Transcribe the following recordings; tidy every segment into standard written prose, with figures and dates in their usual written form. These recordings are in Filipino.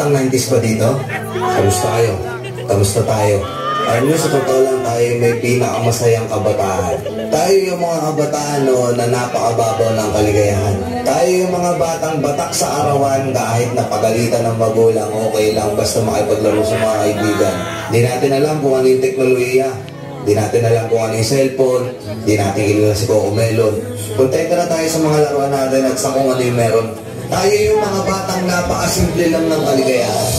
batang 90s pa dito? Kamusta kayo? Kamusta tayo? Alam nyo, sa totoo lang tayo may pinakamasayang kabataan. Tayo yung mga kabataan na napakababaw ng kaligayahan. Tayo yung mga batang batak sa arawan kahit napagalitan ng magulang, okay lang basta makipaglaro sa mga kaibigan. Di natin alam kung ano yung teknolohiya. Di natin alam kung ano yung cellphone. Di natin kilala si Coco Melon. Kontento na tayo sa mga laruan natin at sa kung ano yung meron. Tayo yung mga batang napakasimple lang ng kaligayahan.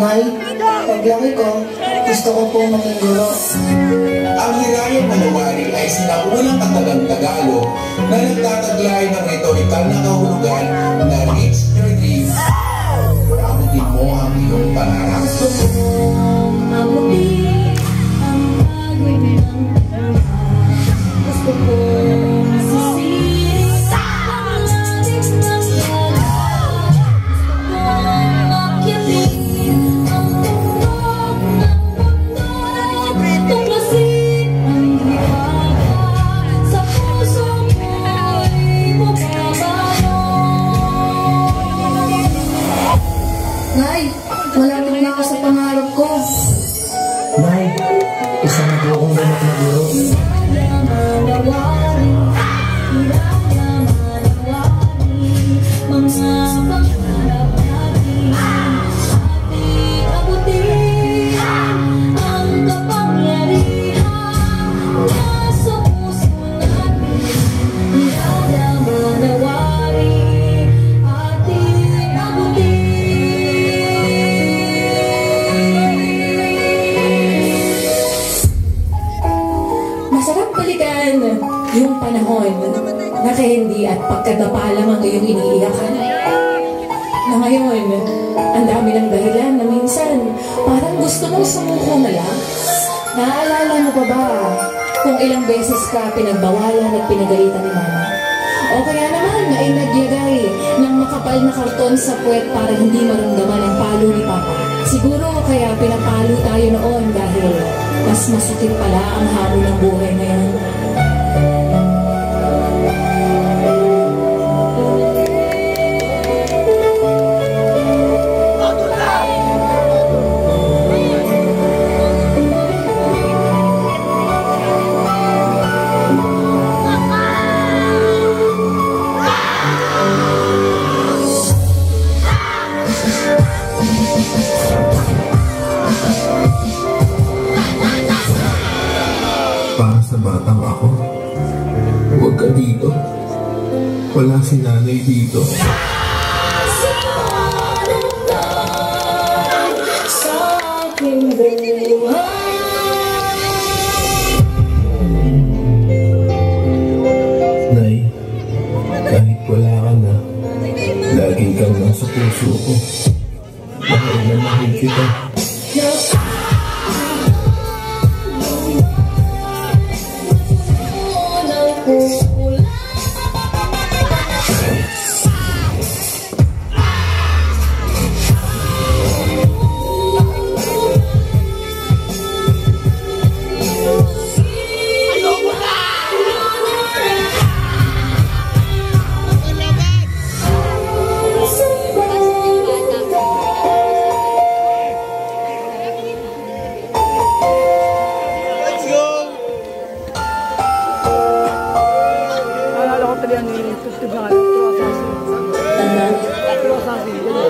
Nay, paglaki ko, gusto ko po maging guro. Ang hirayang Manawari ay sinaunang katagang Tagalog na nagtataglay ng retorikal na kahulugan na reach your dreams. Abutin mo ang iyong pangarap. Gusto ko Nay, malapit na ako sa pangarap ko. Nay, isa na po akong ganap na guro. Masarap balikan yung panahon na hindi at pagkadapa lang ang iyong iniiyakan. Na ngayon, ang dami ng dahilan na minsan parang gusto mong sumuko na lang. Naaalala mo pa ba kung ilang beses ka pinagbawalan at pinagalitan ni Mama? O kaya naman ay nagyagay ng makapal na karton sa puwet para hindi maramdaman ang palo ni Papa. Siguro kaya pinapalo tayo noon dahil mas masakit pala ang hamon ng buhay ngayon. Para sa batang ako, huwag ka dito. Wala si nanay dito. Nay, kahit wala ka na, lagi kang nasa puso ko. Mahal na mahal kita.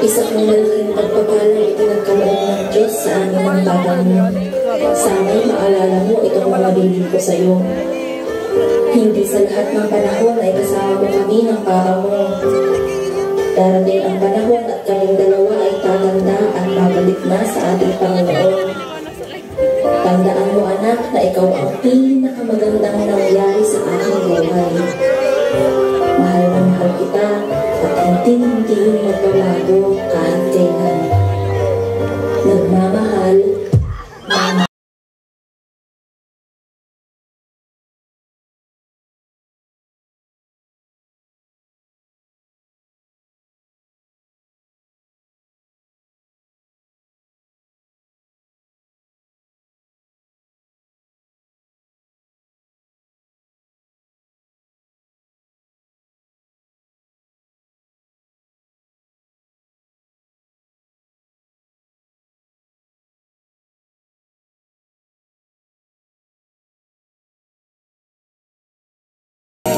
Isa pong malaking pagpapalang itinagkaloob ng Diyos sa amin ng tatang mo. Sana maalala mo itong mga bilin ko sa iyo. Hindi sa lahat ng panahon ay kasama mo kami ng para mo. Darating ang panahon